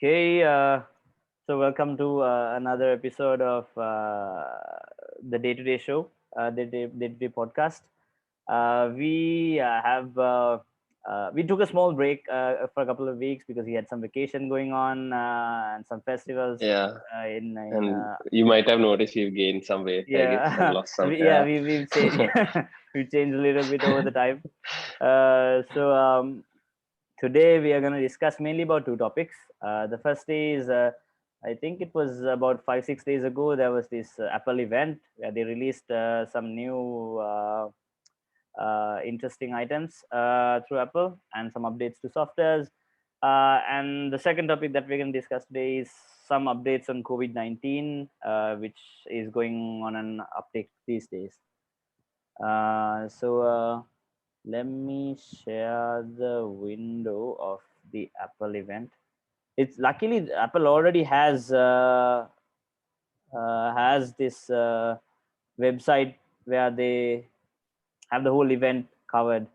Okay, so welcome to another episode of the Day-to-Day show, Day-to-Day podcast. We took a small break for a couple of weeks because we had some vacation going on and some festivals Yeah, in and you might have noticed you've gained some weight, I guess, and yeah. lost some. We've changed we've changed a little bit over the time. So today we are going to discuss mainly about two topics. The first is, I think it was about 5-6 days ago, there was this Apple event where they released some new interesting items through Apple and some updates to softwares. And the second topic that we're going to discuss today is some updates on COVID-19, which is going on an uptake these days. So let me share the window of the Apple event. It's luckily Apple already has this website where they have the whole event covered.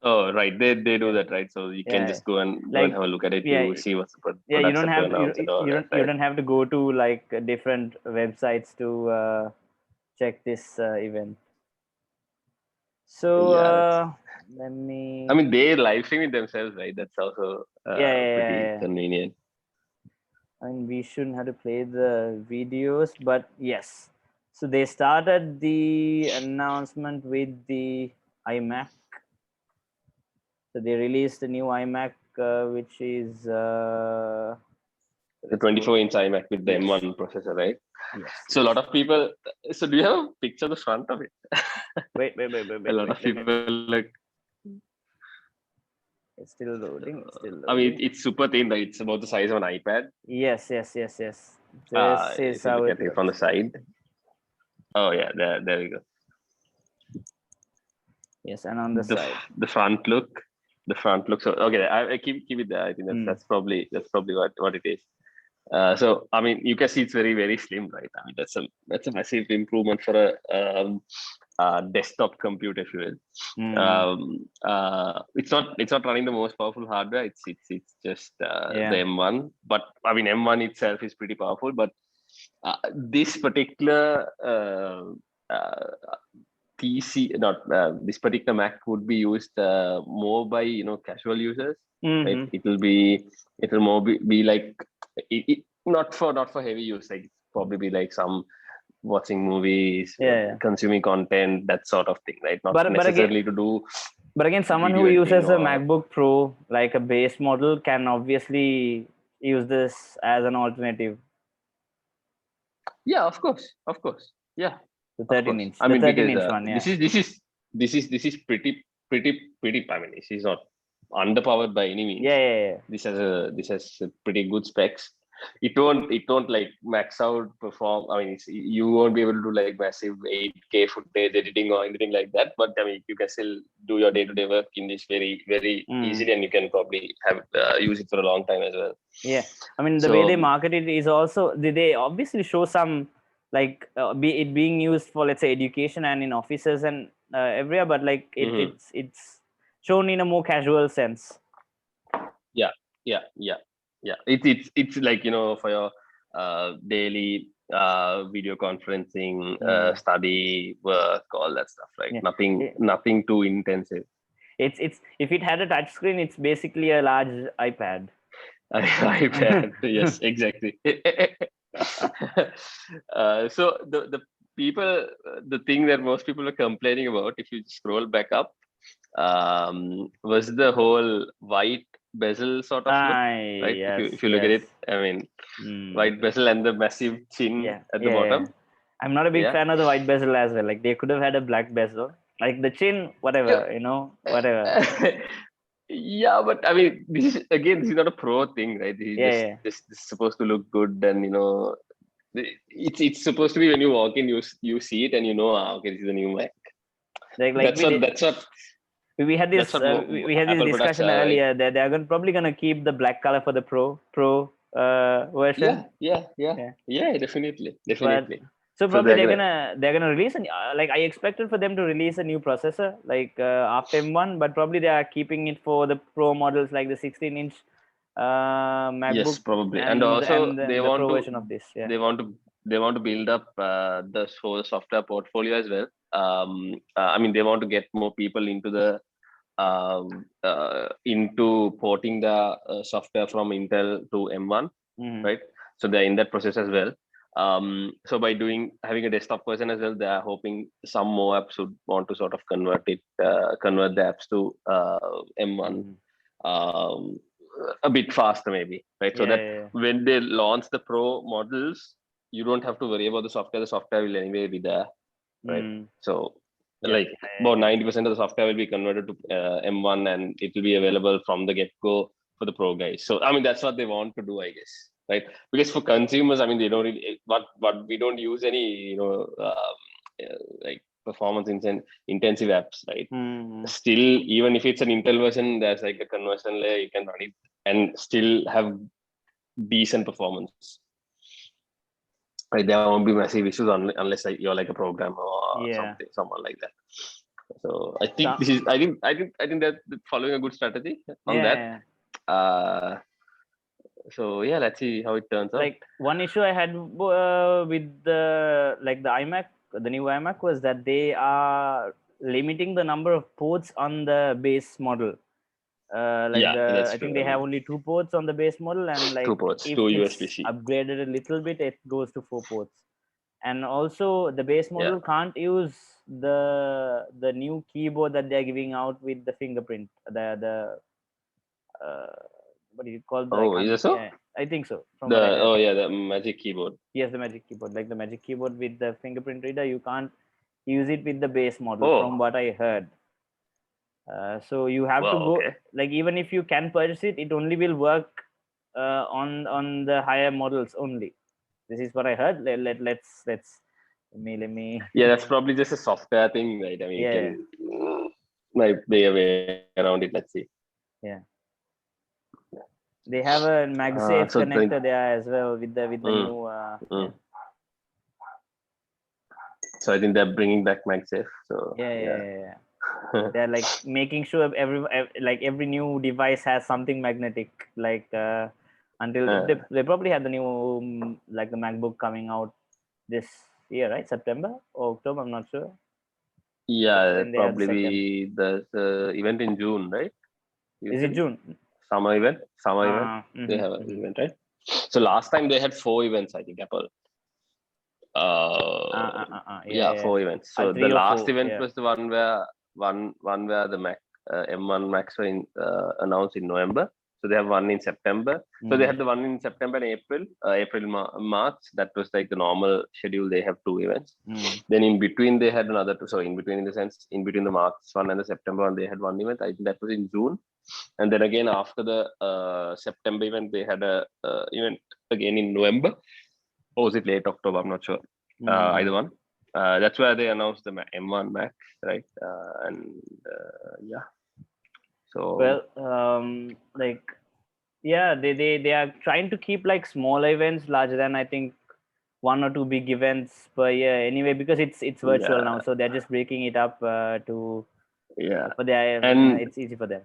Oh, right. They do Yeah, that, right? So you can yeah. just go and have Like a look at it. yeah, You see what's the yeah. You products don't are have turned you out and all you that, don't you right? don't have to go to like different websites to check this event. So Yeah, that's. let I me mean, they live stream it themselves, right? That's also yeah, yeah, yeah, pretty yeah. convenient. I mean, we shouldn't have to play the videos, but yes. So they started the announcement with the iMac. So they released a new iMac, which is The let's go. 24-inch iMac with the Yes, M1 processor, right? yes, So a lot yes. of people. So do you have a picture of the front of it? Wait, wait, wait, wait, A wait, lot wait. of Let me. people like. It's still loading. It's still I mean, loading. it's super thin, right? It's about the size of an iPad. Yes, yes, yes, yes. This is If you how look it at it from the looks. side. Oh yeah, there we go. Yes, and on the side. The front look, so okay, I keep it there. I think Hmm. that's probably what it is. So I mean, you can see it's very slim, right? I mean, that's a massive improvement for a desktop computer, if you will. Hmm. It's not running the most powerful hardware. It's just the Yeah. M1, but I mean M1 itself is pretty powerful. But this particular PC, not this particular Mac would be used more by casual users, right? Hmm. It'll more be like not for heavy use. Like probably be like some watching movies, Yeah, yeah. consuming content, that sort of thing, right? Not But again, necessarily to do someone who video editing uses a or MacBook Pro, like a base model, can obviously use this as an alternative. yeah, of course, yeah, The of 13 course. inch, I the mean, 13 because inch one, yeah. this is pretty. I mean, this is not underpowered by any Yeah, means. yeah, yeah. This has a pretty good specs. It don't like max out perform. I mean, you won't be able to do like massive 8K footage editing or anything like that. But I mean, you can still do your day-to-day work in this very Mm. easily, and you can probably have use it for a long time as well. Yeah. I mean, the way they So market it is also they obviously show some like it being used for, let's say, education and in offices and everywhere, but like mhm. it's shown in a more casual sense. Yeah, yeah. It's like for your daily video conferencing, Mm. study, work, all that stuff, right? Yeah. Nothing, Yeah. nothing too intensive. It's if it had a touch screen, it's basically a large iPad. iPad, yes, exactly. So the people, the thing that most people are complaining about, if you scroll back up, was the whole white bezel sort of look, right? If you Yes, if you look at yes. it, I mean, Mm. white bezel and the massive chin Yeah, at the yeah, yeah. bottom. I'm not a big Yeah. fan of the white bezel as well. Like they could have had a black bezel. Like the chin, Yeah. whatever, whatever. Yeah, but I mean, this is not a pro thing, right? This is Yeah, just yeah. this is supposed to look good, and it's supposed to be when you walk in, you see it, and okay, this is a new Mac. Like That's we what did. that's what We had that's this. what We had this Apple products discussion are, right? earlier that they're probably gonna keep the black color for the Pro version. Yeah, yeah, yeah, Yeah, yeah. Definitely, but definitely. so So probably they're gonna. they're gonna release like I expected for them to release a new processor like after M1, but probably they are keeping it for the Pro models like the 16 inch MacBook Yes, probably. And and also the, they the want Pro to version of this. Yeah. they want to they want to build up the whole software portfolio as well. I mean, they want to get more people into the into porting the software from Intel to M1, right? So they're in that process as well. So by having a desktop version as well, they are hoping some more apps would want to sort of convert the apps to M1 um, a bit faster, maybe, right? So Yeah. that Yeah. when they launch the Pro models, you don't have to worry about the software. The software will anyway be there, right? So Yeah. like about 90% of the software will be converted to M1, and it will be available from the get-go for the Pro guys. So I mean, that's what they want to do, I guess, right? Because for consumers, I mean, they don't really, but we don't use any, like performance intensive apps, right? Still, even if it's an Intel version, there's like a conversion layer, you can run it and still have decent performance. Like there won't be massive issues unless like you're like a programmer or someone like that. So I think I think that following a good strategy on that. So yeah, let's see how it turns out. Like one issue I had with the iMac, the new iMac, was that they are limiting the number of ports on the base model. I think they have only 2 ports on the base model, and like 2 ports, if 2 it's USB-C. upgraded a little bit, it goes to 4 ports. And also the base model can't use the new keyboard that they're giving out with the fingerprint, the what do you call that? Oh, is it so? Yeah, I think so. From what I heard. The Magic Keyboard. Yes, the Magic Keyboard, like the Magic Keyboard with the fingerprint reader, you can't use it with the base model, from what I heard. So you have to go, like, even if you can purchase it, it only will work on the higher models only. This is what I heard. Let's let me. Yeah, that's probably just a software thing, right? I mean, you can like be a way around it. Let's see. Yeah. They have a MagSafe connector there as well with the new. So I think they're bringing back MagSafe. So yeah. They're like making sure every new device has something magnetic. Like until they probably had the new like the MacBook coming out this year, right? September or October, I'm not sure. Yeah, probably the event in June, right? Is it June? Summer event. They have an event, right? So last time they had 4 events, I think, Apple. 4 events. So the last event was the one where the Mac M1 Macs were announced in November. So they have one in September. So they had the one in September and March. That was like the normal schedule. They have 2 events. Then in between they had another 2. So in between, in the sense, in between the March one and the September one, they had one event. I think that was in June. And then again after the September event, they had a event again in November. Or was it late October? I'm not sure. Either one. That's where they announced the M1 Max, right? So they are trying to keep like smaller events larger than, I think, 1 or 2 big events per year anyway, because it's virtual now, so they're just breaking it up to for and it's easy for them.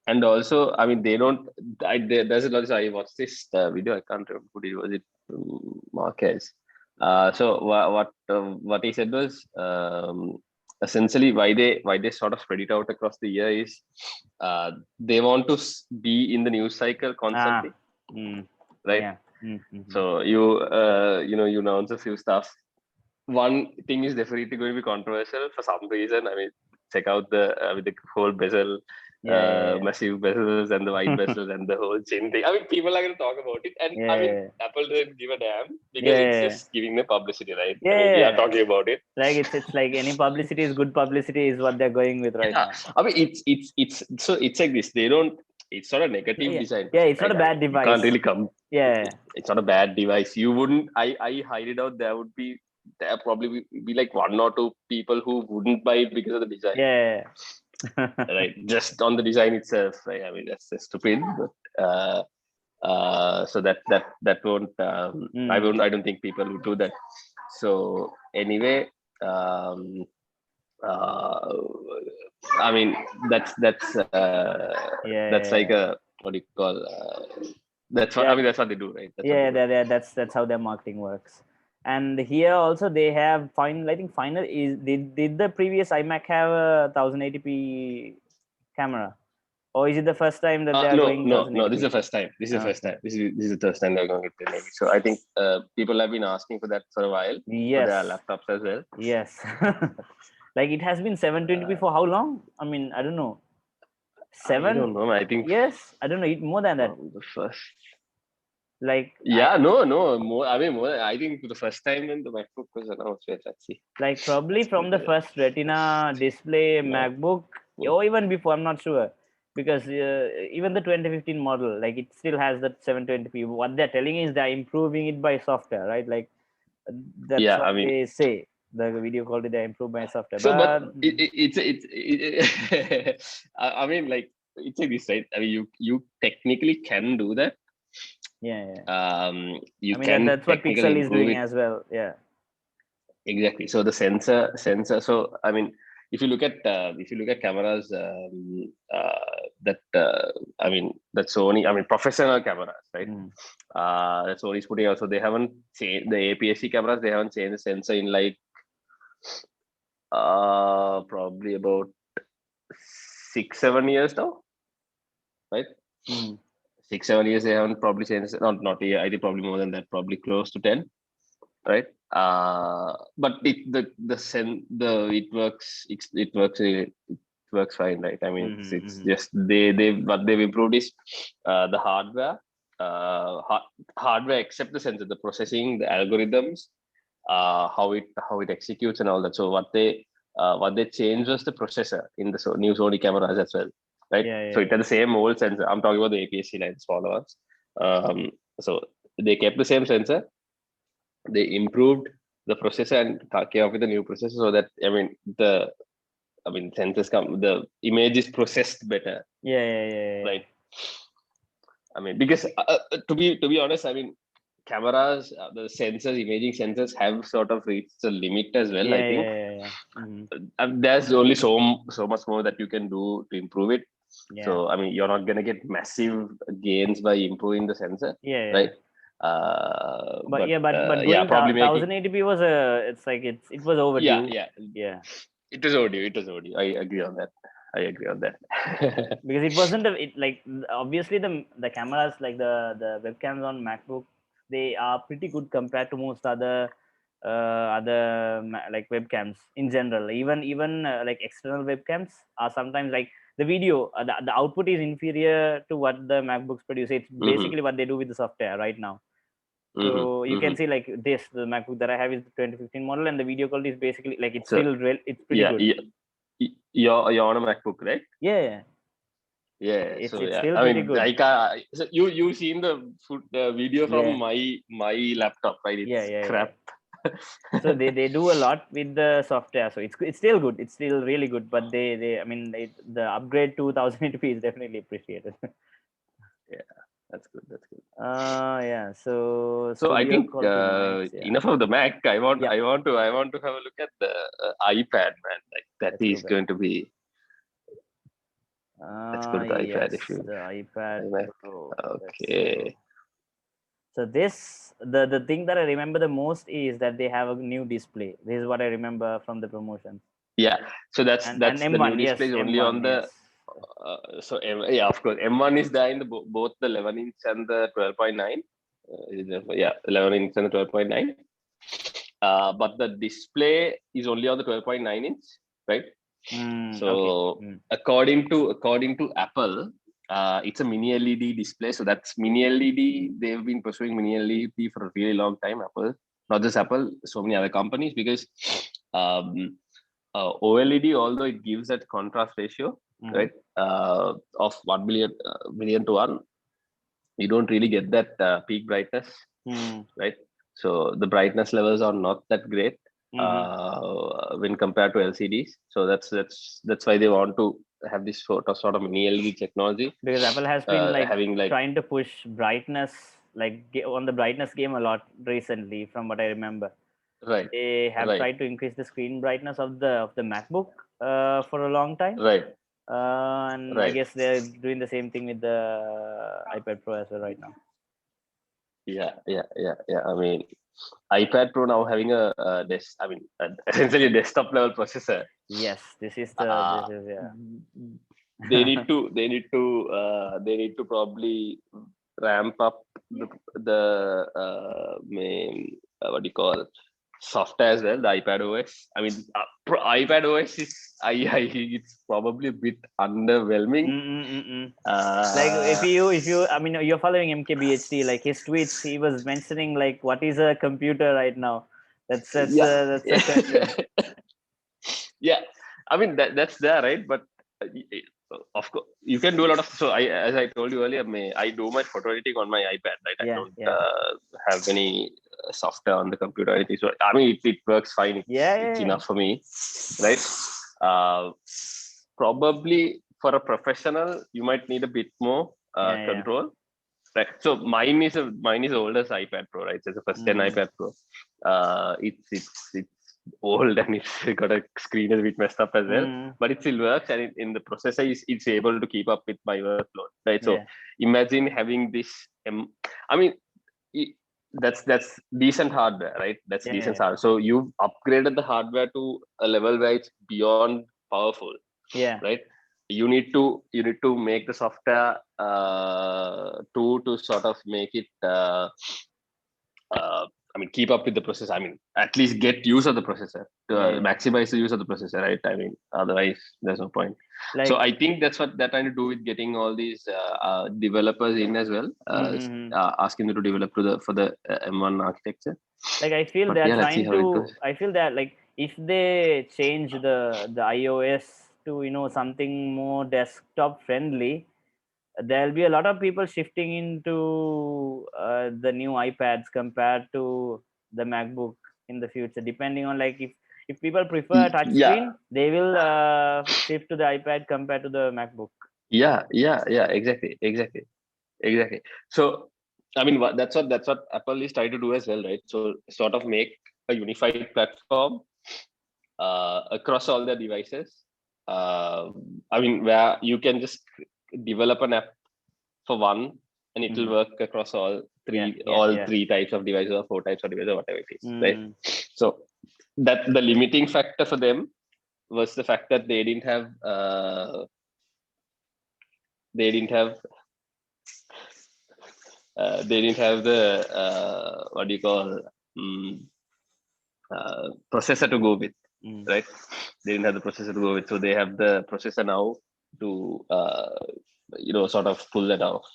And also, I mean, they don't. There's a lot. I watched this video. I can't remember who it was. It Marquez. So what he said was essentially why they sort of spread it out across the year is they want to be in the news cycle constantly, right? Yeah. So you announce a few stuff. One thing is definitely going to be controversial for some reason. I mean, check out with the whole bezel. Massive bezels and the white bezels and the whole chin thing. I mean, people are going to talk about it, and I mean, Apple doesn't give a damn because it's just giving the publicity, right? I mean, we are talking about it. Like it's like any publicity is good publicity is what they're going with right now. I mean, it's like this. They don't. It's not a negative design. Yeah, it's not a bad device. You can't really come. Yeah, it's not a bad device. You wouldn't. I hide it out. There probably be like 1 or 2 people who wouldn't buy it because of the design. Yeah. Right, just on the design itself, right? I mean, that's stupid, but so that won't I don't think people would do that. So anyway, I mean, that's like a what do you call? That's what I mean. That's what they do, right? That's what they do. that's how their marketing works. And here also they have final. I think final is did the previous iMac have a 1080p camera, or is it the first time that they are No, going no, no. This is 1080p? the first time. This is the first Okay. time. This is the first time they're going to get 1080. So I think people have been asking for that for a while for their Yes. laptops as well. Yes. Like it has been 720p for how long? I mean, I don't know. I Seven don't know. I think years? I don't know. More than that. from the first. Like Yeah, no, more. I mean, more. I think the first time when the MacBook was announced. Wait, let's see. like probably Let's from Google the it. first Retina display MacBook, MacBook. or even before. I'm not sure, because even the 2015 model, like it still has that 720p. What they're telling is they're improving it by software, right? Like that's Yeah, what I mean, they say. The video quality they improve by software, so but but I mean, like it's like this, right? I mean, you technically can do that. yeah. I You mean can that's what technically Pixel is improve doing it. as well. Yeah. Exactly. So the sensor. So I mean, if you look at cameras, that I mean that Sony, I mean professional cameras, right? Mm. That Sony's putting out. So they haven't changed the APS-C cameras. They haven't changed the sensor in like probably about 6-7 years now, right? Mm. 6-7 years they haven't probably changed. Not yeah, I think probably more than that. Probably close to 10, right? But it works. It works fine, right? I mean, it's Mm-hmm. just they what they've improved is the hardware, hardware except the sensor, the processing, the algorithms, how it executes and all that. So what they changed was the processor in the new Sony cameras as well, right? So it Yeah. had the same old sensor. I'm talking about the APS-C line, smaller ones. So they kept the same sensor. They improved the processor and came up with a new processor, so that sensors the image is processed better, Yeah. right? I mean, because to be honest, I mean, cameras, the sensors, imaging sensors have sort of reached a limit as well. I think Yeah. Mm-hmm. there's only so much more that you can do to improve it. Yeah. So I mean, you're not gonna get massive gains by improving the sensor, Yeah. right? Uh, But but yeah, but yeah, going probably making 1080p was it's like it was yeah, overdue. yeah. Yeah, It was audio. It was audio. I agree on that. I agree on that. because it wasn't it like obviously the cameras, like the webcams on MacBook, they are pretty good compared to most like webcams in general. Even like external webcams are sometimes like the video, the output is inferior to what the MacBooks produce. It's Mm-hmm. basically what they do with the software right now. Mm-hmm. So you Mm-hmm. can see like the MacBook that I have is the 2015 model, and the video quality is basically like it's So still it's pretty yeah, good. yeah, you're on a MacBook, right? Yeah, Yeah. it's So it's yeah, still I pretty mean, good. so you seen the video from Yeah, my laptop, right? It's yeah. crap. So they do a lot with the software, so it's still good. It's still really good, but they I mean the upgrade to 1080p is definitely appreciated. Yeah, that's good. That's good. Yeah. So So I video think quality, nice. Yeah, enough of the Mac. I want yeah. I want to I want to have a look at the iPad, man. Like that Let's go is back. going to be. Let's go to the iPad if Yes, you the iPad iMac. Pro. Let's go. Okay. So this the thing that I remember the most is that they have a new display. This is what I remember from the promotions. Yeah. So that's And that's the new M1, display yes, is only on M1, the. yes. Yeah, of course. M1 is there in the both the 11 inch and the 12.9. Yeah, 11 inch and the 12.9. But the display is only on the 12.9 inch, right? Okay. So according to Apple, it's a mini LED display. So that's mini LED. They've been pursuing mini LED for a really long time. Apple, not just Apple, so many other companies, because um, OLED, although it gives that contrast ratio, Mm-hmm. right, of 1 million to 1, you don't really get that peak brightness, right? So the brightness levels are not that great Mm-hmm. when compared to LCDs. So that's why they want to have this sort of mini LED technology, Because Apple has been like having like trying to push brightness, like on the brightness game a lot recently, from what I remember. right, They have right, tried to increase the screen brightness of the MacBook for a long time. right. And I Right. guess they're doing the same thing with the iPad Pro as well right now. Yeah. I mean, iPad Pro now having essentially a desktop level processor. Yes, this is Uh, yeah. they need to probably ramp up the main what do you call software as well, the iPad OS. I mean, iPad OS is it's probably a bit underwhelming. Like if Uh, you I mean you're following MKBHD, like his tweets, he was mentioning like what is a computer right now. yeah, That's a yeah. yeah. I mean that's there, right? But of course, you can do a lot of. So as I told you earlier, I do my photo editing on my iPad, right? I Yeah, don't yeah. have any software on the computer or anything. So I mean, it works fine. It's Yeah. enough for me, right? Probably for a professional, you might need a bit more Yeah, yeah. control. Right. So mine is oldest iPad Pro, right? So it's a first gen iPad Pro. It's old and it's got a screen a bit messed up as well, but it still works, and in the processor it's able to keep up with my workload, right? So Yeah. imagine having this. I mean, i- that's decent hardware, right? That's Yeah, decent yeah. hardware. So you've upgraded the hardware to a level where it's beyond powerful, Yeah. right? You need to make the software to sort of make it I mean keep up with the processor. I mean at least get use of the processor to Yeah. maximize the use of the processor, right? I mean otherwise there's no point. So Like I think that's what they're trying to do with getting all these developers in as well, asking them to develop to the for the M1 architecture. like I feel But they're yeah, let's see trying how it goes. to, I feel that like if they change the iOS to something more desktop friendly, there'll be a lot of people shifting into the new iPads compared to the MacBook in the future, depending on like if people prefer a Yeah, touchscreen, they will shift to the iPad compared to the MacBook. yeah, exactly. So I mean that's what Apple is trying to do as well, right? So sort of make a unified platform across all their devices. I mean, where you can just develop an app for one, and it will Mhm. work across all Yeah. three types of devices or four types of devices or whatever it is, right? Mm. So that the limiting factor for them was the fact that they didn't have they didn't have the what do you call um, processor to go with, Mm. right? They didn't have the processor to go with, so they have the processor now to sort of pull that off.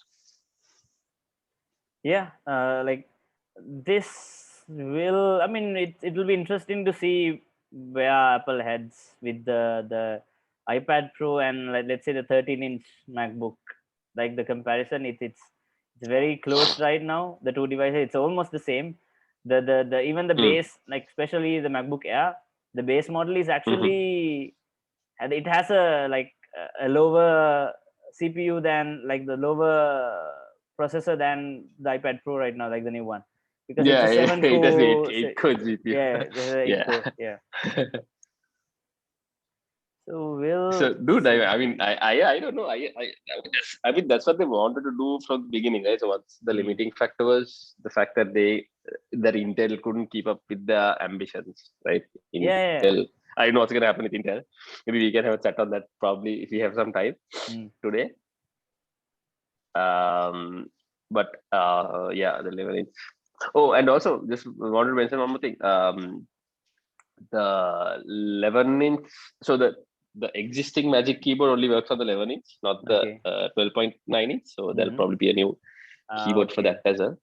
Yeah, like this will, I mean, it will be interesting to see where Apple heads with the iPad Pro and like, let's say the 13-inch MacBook. Like the comparison, it's very close right now. The two devices, it's almost the same. The even the Mm. base, like especially the MacBook Air, the base model is Mm-hmm. actually, and it has a like a lower CPU than like the lower processor than the iPad Pro right now, like the new one, because it's a Yeah, seven it has core. eight core GPU. Yeah, there's a eight Yeah. core. Yeah. So we'll So, dude, see. I don't know. I mean, that's what they wanted to do from the beginning, right? So, what's the Mm. limiting factor was the fact that that Intel couldn't keep up with their ambitions, right? Yeah. Intel, I don't know what's going to happen with Intel. Maybe we can have a chat on that probably if we have some time Mm. today. But yeah, the level is. Oh, and also just wanted to mention one more thing. The 11-inch, so the existing Magic Keyboard only works on the 11-inch, not the Okay. 12.9-inch. So there'll Mm-hmm. probably be a new keyboard for Okay. that as well.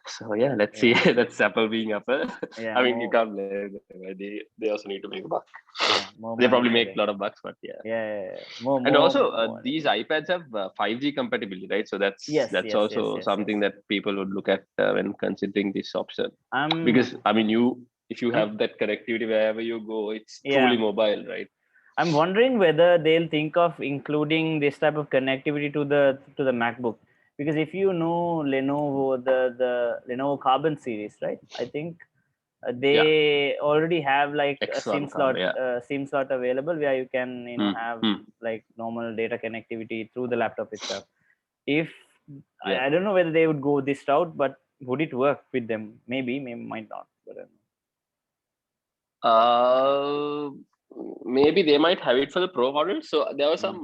So yeah, let's see. Yeah. That's Apple being Apple. Yeah. I mean, you More. can't blame them. They also need to make a buck. Yeah. More They money probably for make a them. lot of bucks, but yeah. Yeah. More. And More. also, More money for these them. iPads have 5G compatibility, right? So that's also Yes. something that people would look at when considering this option. I'm. Because I mean, if you I'm. have that connectivity wherever you go, it's truly Yeah. mobile, right? I'm wondering whether they'll think of including this type of connectivity to the MacBook, because if you know Lenovo, the Lenovo Carbon series, right? I think they already have like a X1 card, yeah. SIM slot available where you can have Hmm. like normal data connectivity through the laptop itself. If Yeah. I don't know whether they would go this route, but would it work with them? Maybe, might not. But I don't Uh, Maybe they might have it for the Pro model. So there were some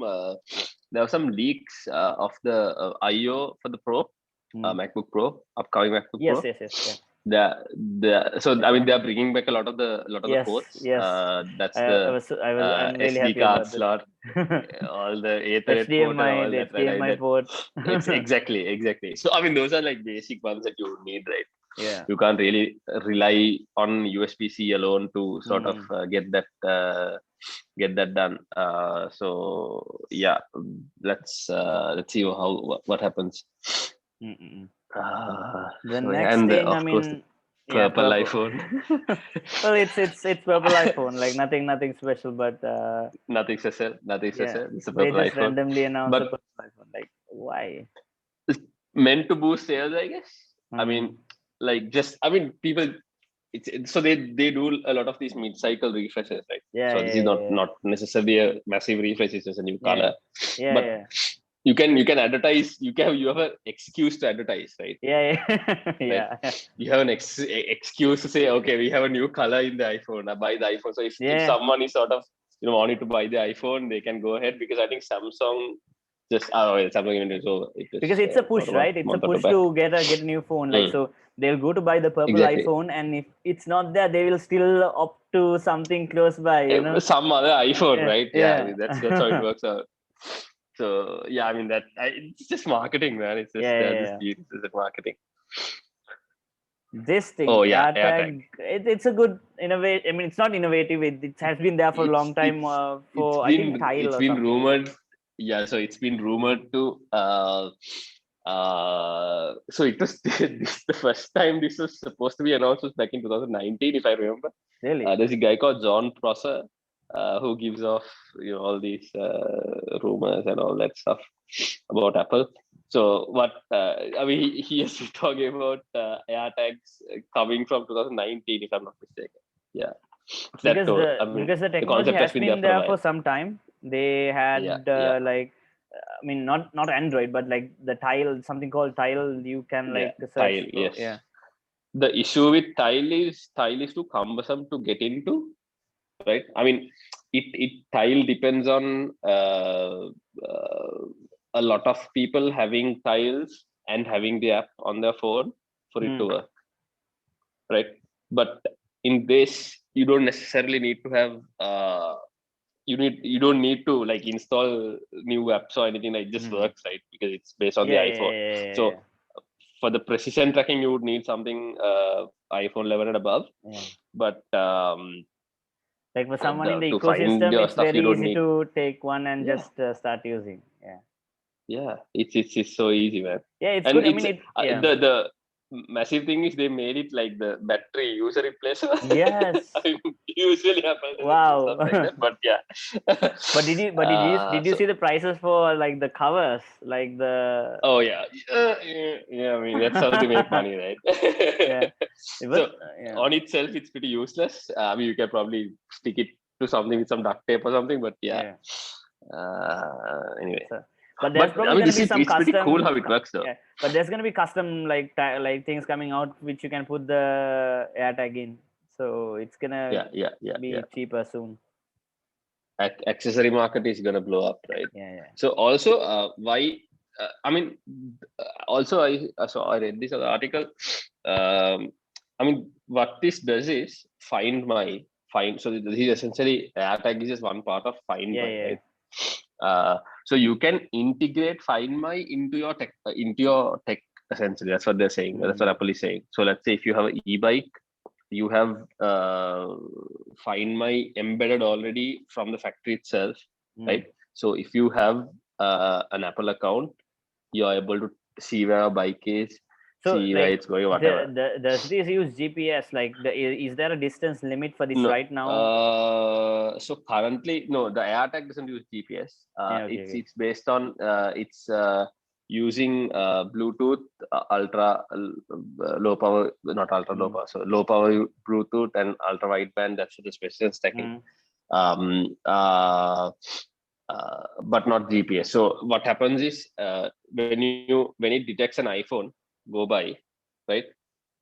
leaks of the I/O for the Pro, know. MacBook Pro, upcoming MacBook Yes, Pro. yes, yes, yeah. So I mean, they're bringing back a lot of the Yes, ports. yes. That's the I'm really SD happy card about that. slot, all the Ethernet port and HDMI, all the that, right? HDMI port. It's exactly. So I mean, those are like basic ones that you need, right? Yeah. You can't really rely on USB-C alone to sort of get that done. So yeah, let's see what happens. Mm-mm. Uh, The so yeah, next and thing, I of course the mean, yeah, purple purple. iPhone. Well, it's purple iPhone, like nothing special, but Nothing special. Nothing yeah, special. It's a they purple just iPhone, randomly announced a but purple iPhone. Like, why? it's meant to boost sales, I guess. I Mm. mean, like just I mean, people. So they do a lot of these mid-cycle refreshes, right? Yeah, So this is yeah, not necessarily a massive refresh. It's just a new yeah, color, yeah, but yeah, you can advertise. You have an excuse to advertise, right? yeah, yeah, Right. yeah, You have an excuse to say, okay, we have a new color in the iPhone. I buy the iPhone. So if yeah. someone is sort of wanting to buy the iPhone, they can go ahead, because I think Samsung just Samsung even so it Because was it's a about push, a right? It's a month or two push back. to get a new phone. Like, Mm, so they'll go to buy the purple exactly. iPhone, and if it's not there, they will still opt to something close by. Some other iPhone, Yeah, right? Yeah, I yeah, mean that's how it works out. So yeah, I mean it's just marketing, man. It's just yeah, they're yeah, just yeah. geniuses at marketing. This Oh thing, yeah, AirTag. AirTag, it's a good innovate. I mean, it's not innovative. It has been there for a long time. It's For I think been Tile it's or been something like that. rumored. Yeah, so it's been rumored to so it was the first time this was supposed to be announced was back in 2019, if I remember. Really? There's a guy called John Prosser who gives off all these rumors and all that stuff about Apple. So what I mean, he has been talking about AirTags coming from 2019, if I'm not mistaken. Yeah, that Because told. the I mean, because the the technology concept has has been there been for a there while. for some time. They Yeah, had yeah, like, I mean, not Android, but like the Tile, something called Tile. You can yeah. like search Tile, for, yes. yeah. The issue with Tile is too cumbersome to get into, right? I mean, Tile depends on a lot of people having Tiles and having the app on their phone for it to Hmm. work, right? But in this, you don't necessarily need to have you don't need to like install new apps or anything. Like, it just Hmm. works, right? Because it's based on the Yeah, yeah, iPhone. yeah, yeah, So for the precision tracking, you would need something iPhone 11 and above. yeah. Yeah. But Like for someone in the to find ecosystem, your it's stuff, you very don't easy need. to take one and Yeah, just start using. Yeah. yeah, it's so easy, man. Yeah, it's And good. I it's mean, yeah. the massive thing is they made it like the battery user replacer. I Yes. mean, usually Apple doesn't do Wow. stuff like that, but yeah. But did you So see the prices for like the covers, like the oh yeah, yeah. I mean, that's how they make money, right? yeah, So but yeah, on itself, it's pretty useless. I mean, you can probably stick it to something with some duct tape or something, but yeah. yeah. Anyway, So, but there's but I probably mean, gonna be some it's pretty cool how custom, it works, though. yeah. But there's gonna be custom like things coming out which you can put the AirTag in. So it's gonna Yeah. be cheaper soon. Accessory market is gonna blow up, right? Yeah, yeah. So also, why? I mean, also I read this other article. I mean, what this does is find. So this is essentially AirTag is just one part of Find Yeah, My, yeah. right? So you can integrate Find My into your tech. Essentially, that's what they're saying. That's what Mm. Apple is saying. So let's say if you have an e-bike, you have Find My embedded already from the factory itself, Mm. right? So if you have an Apple account, you're able to see where a bike is, So see where like it's going, whatever. does this use GPS? Like is there a distance limit for this No, right now? so currently, no, the AirTag doesn't use GPS. Yeah, okay, okay. It's based on using Bluetooth, ultra low power, not ultra low power, so low power Bluetooth and ultra wideband. That's the special stacking. Um, uh, but not GPS. So what happens is when it detects an iPhone go by, right?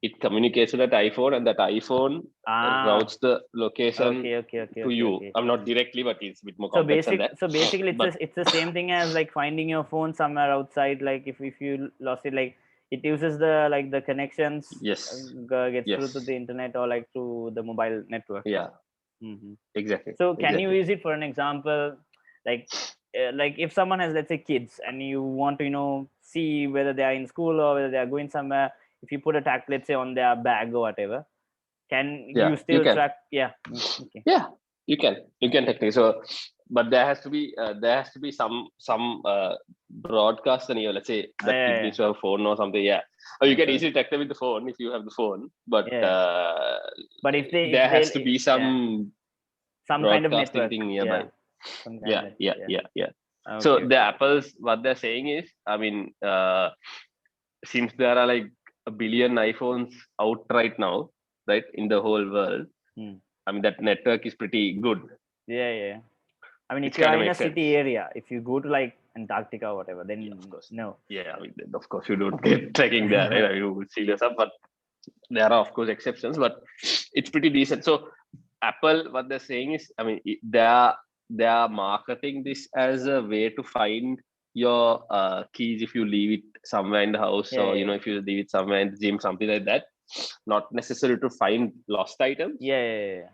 It communicates to that iPhone, and that iPhone routes the location to you. I'm not directly, but it's a bit more complex than that. So basically, it's the same thing as like finding your phone somewhere outside. Like if you lost it, like it uses the connections. Yes. Gets through to the internet or like to the mobile network. Yeah. Exactly. So can you use it for an example, like if someone has, let's say, kids, and you want to see whether they are in school or whether they are going somewhere. If you put a tag, let's say, on their bag or whatever, can you still track? Yeah. Okay. Yeah, you can technically. So, but there has to be some broadcast in here. Let's say that kid needs to have a phone or something. Yeah, or you can easily track them with the phone if you have the phone. But if there has to be some kind of network thing nearby. Yeah. Okay, So the Apple's, what they're saying is, I mean, since there are like a billion iPhones out right now, right, in the whole world, I mean, that network is pretty good. Yeah. I mean, if you are in a city area, if you go to like Antarctica or whatever, then of course. No. Yeah, I mean, of course you don't get tracking there, right? You will see yourself, but there are of course exceptions, but it's pretty decent. So Apple, what they're saying is, I mean, they are marketing this as a way to find your keys if you leave it somewhere in the house, or if you leave it somewhere in the gym, something like that. Not necessary to find lost items. Yeah.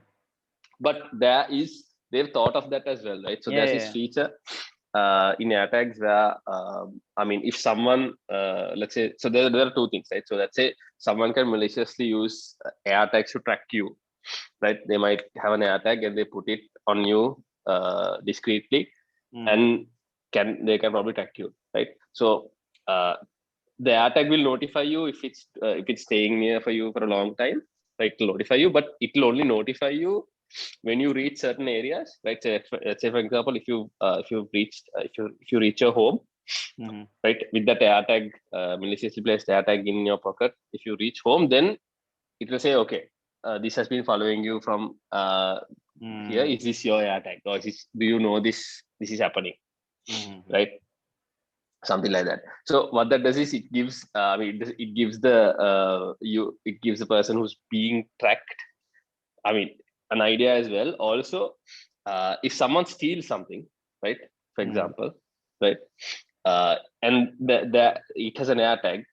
But they've thought of that as well, right? So there's this feature in AirTags where I mean, if someone let's say, so there are two things, right? So let's say someone can maliciously use AirTags to track you, right? They might have an AirTag and they put it on you discreetly, and they can probably track you, right? So the AirTag will notify you if it's staying near for you for a long time, right? It'll notify you, but it'll only notify you when you reach certain areas, right? So let's say, for example, if you reach your home, right, with that AirTag, maliciously placed AirTag in your pocket, if you reach home, then it will say, okay, this has been following you from here. Is this your AirTag, or do you know this is happening, right? Something like that. So what that does is it gives it gives the person who's being tracked, I mean, an idea as well. Also, if someone steals something, right, for example, right, and it has an AirTag,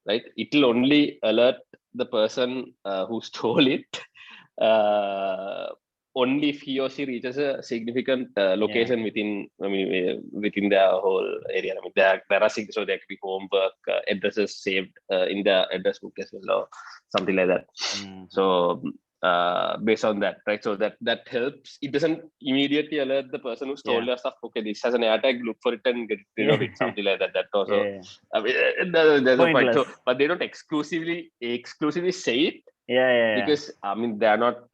right, it will only alert the person who stole it only if he or she reaches a significant location within their whole area. I mean, there are things, so there could be homework addresses saved in the address book as well, or something like that. So based on that, right? So that helps. It doesn't immediately alert the person who stole your stuff. Okay, this has an AirTag. Look for it and get rid of it. Something like that. That also. I mean, there's a point. So, but they don't exclusively say it. Because I mean, they're not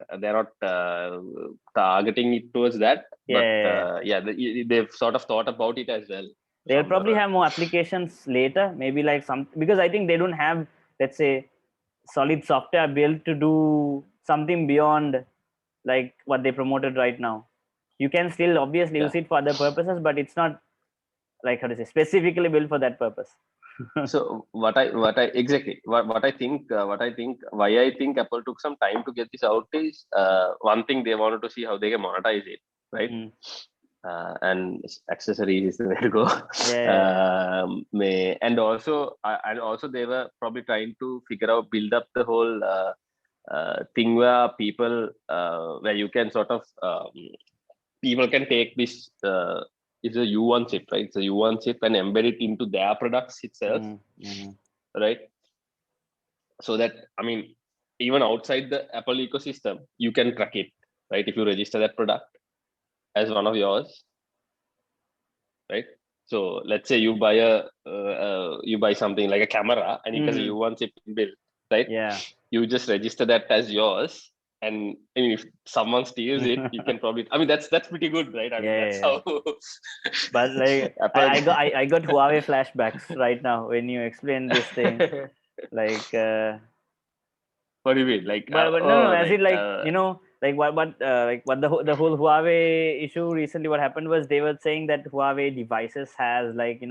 targeting it towards that. But they've sort of thought about it as well. They'll probably have more applications later. Maybe like because I think they don't have, let's say, solid software built to do something beyond like what they promoted right now. You can still obviously use it for other purposes, but it's not like, how to say, specifically built for that purpose. So what I exactly what I think why I think Apple took some time to get this out is one thing, they wanted to see how they can monetize it, right? And accessories is the way to go. And also they were probably trying to build up the whole thing where people where you can sort of people can take this it's a U1 chip, right? It's a U1 chip and embed it into their products itself, right? So that, I mean, even outside the Apple ecosystem, you can track it, right? If you register that product as one of yours, right? So let's say you buy something like a camera and it has a U1 chip built, right? Yeah. You just register that as yours, and I mean, if someone steals it, you can probably. I mean, that's pretty good, right? I mean, that's Yeah. how. But like Apple. I got Huawei flashbacks right now when you explain this thing. Like What do you mean? Like, but no, as in like like what the whole Huawei issue recently, what happened was they were saying that Huawei devices has like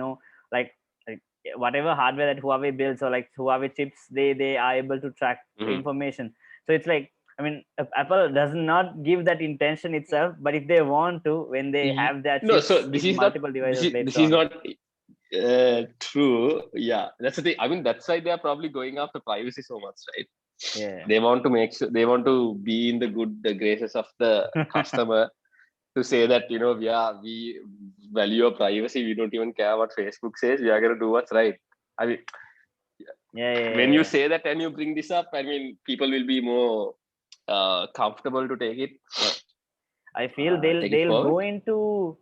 like like whatever hardware that Huawei builds or like Huawei chips, they are able to track the Mhm. information. So it's like, I mean, Apple does not give that intention itself, but if they want to, when they have their No, so chips in multiple devices this later is on. not true. Yeah, that's the thing. I mean, that's why they are probably going after privacy so much, right? Yeah. They want to make sure, they want to be in the good graces of the customer to say that we value your privacy. We don't even care what Facebook says. We are going to do what's right. I mean, when you Yeah. say that and you bring this up, I mean, people will be more comfortable to take it. I feel Take it they'll go forward. into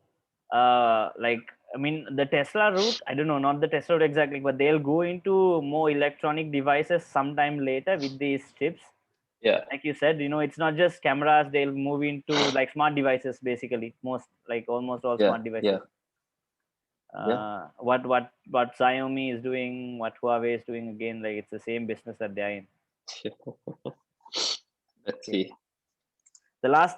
like, I mean, the Tesla route. I don't know, not the Tesla route exactly, but they'll go into more electronic devices sometime later with these chips. Yeah. Like you said, it's not just cameras. They'll move into like smart devices, basically. Almost all Yeah. smart devices. Yeah. Yeah. What Xiaomi is doing, what Huawei is doing, again, like it's the same business that they're in. Let's Okay. see. The last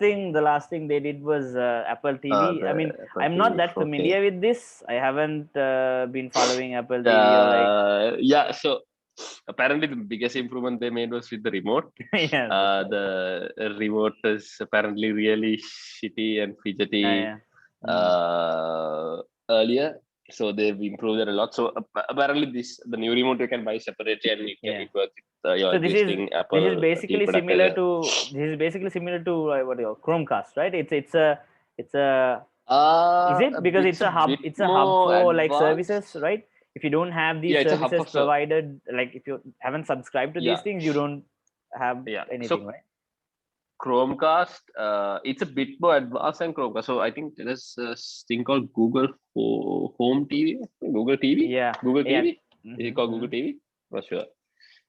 thing they did was Apple TV. I The mean, Apple I'm not TV. that Okay. familiar with this. I haven't been following Apple TV or like. Yeah. So apparently, the biggest improvement they made was with the remote. Yeah, that's right. The remote is apparently really shitty and fidgety Yeah. Mm. earlier. So they've improved it a lot. So apparently, the new remote you can buy separately and Yeah. it works with your So existing this is Apple TV basically product as similar well. to what do you call Chromecast, right? It's a is it, because It's it's a a hub, bit it's a hub more for like services, advanced. right? If you don't have Yeah, these it's a hub services for so. provided, like if you haven't subscribed to these Yeah, things, you don't have yeah. anything, So right? Chromecast, it's a bit more advanced than Chromecast. So I think there's a thing called Google Home TV, Google TV, Yeah. Google Yeah. TV. Is it called Mm-hmm. Google TV? Not sure.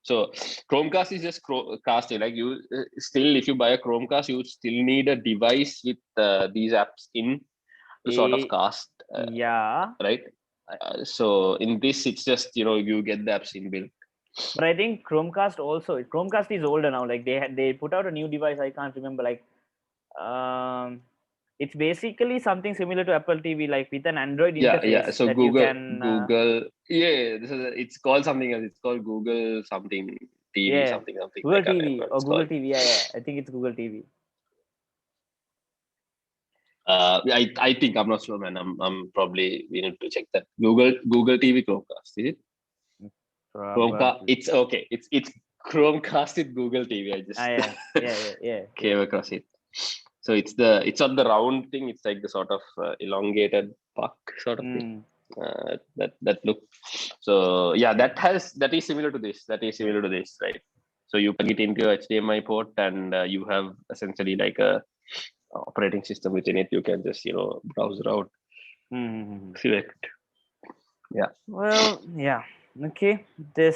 So Chromecast is just casting. Like you still, if you buy a Chromecast, you still need a device with these apps in to sort of cast, Yeah. right? So in this, it's just you get the apps inbuilt. But I think Chromecast is older now. Like they put out a new device. I can't remember. Like, it's basically something similar to Apple TV, like with an Android Yeah. interface So that you can. Google, yeah. It's called something else. It's called Google something TV, Yeah, something. I Google can't TV remember what or it's Google called. TV. Yeah. I think it's Google TV. I think I'm not sure, man. I'm probably we need to check that. Google TV Chromecast. Is it Chromecast? Probably. It's okay. It's Chromecast with Google TV. I Ah, just yeah. came across it. So it's not the round thing. It's like the sort of elongated puck sort of thing. Mm. That look. So yeah, that is similar to this. Right? So you plug it into your HDMI port, and you have essentially like a operating system within it. You can just browse around, Mm-hmm. select. Yeah. Well, yeah. Okay. I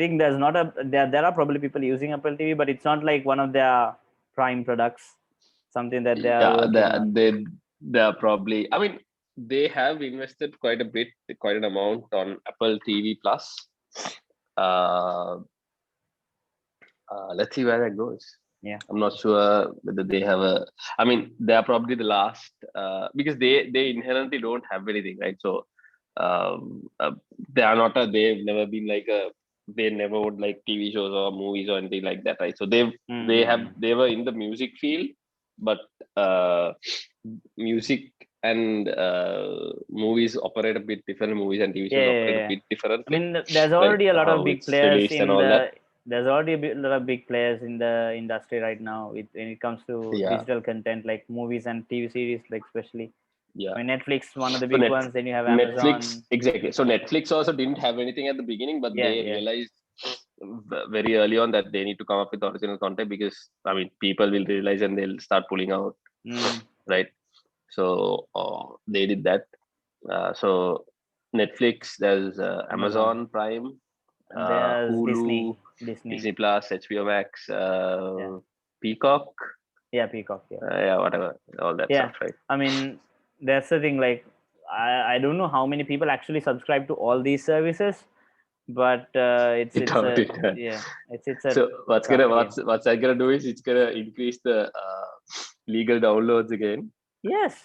think there's not a there are probably people using Apple TV, but it's not like one of their prime products. Something that they are Yeah, working on. they are probably. I mean, they have invested quite an amount on Apple TV Plus. Uh, let's see where that goes. Yeah. I'm not sure whether they have a. I mean, they are probably the last because they inherently don't have anything, right? So they are not a. They've never been like a. They never would like TV shows or movies or anything like that, right? So Mm-hmm. they were in the music field, but music and movies operate a bit different. Movies and TV shows operate a Yeah. bit I differently, mean, there's right? already a lot of How big it's players released and in all that. the. There's already a lot of big players in the industry right now when it comes to Yeah, digital content, like movies and TV series, like especially. yeah. I mean, Netflix, one of the So big ones. Then you have Netflix, Amazon. exactly. So Netflix also didn't have anything at the beginning, but Yeah, they yeah. realized very early on that they need to come up with original content because I mean people will realize and they'll start pulling out, Mm. right? So they did that. So Netflix, there's Amazon. Amazon Prime. And there's Hulu, Disney. Disney Plus, HBO Max, Yeah, Peacock, yeah, Peacock. Yeah, yeah, whatever, all that yeah. stuff, right? I mean, that's the thing. Like, I don't know how many people actually subscribe to all these services, but it's Without a it. yeah, it's a So tough game. what's that gonna do is it's gonna increase the legal downloads again. Yes,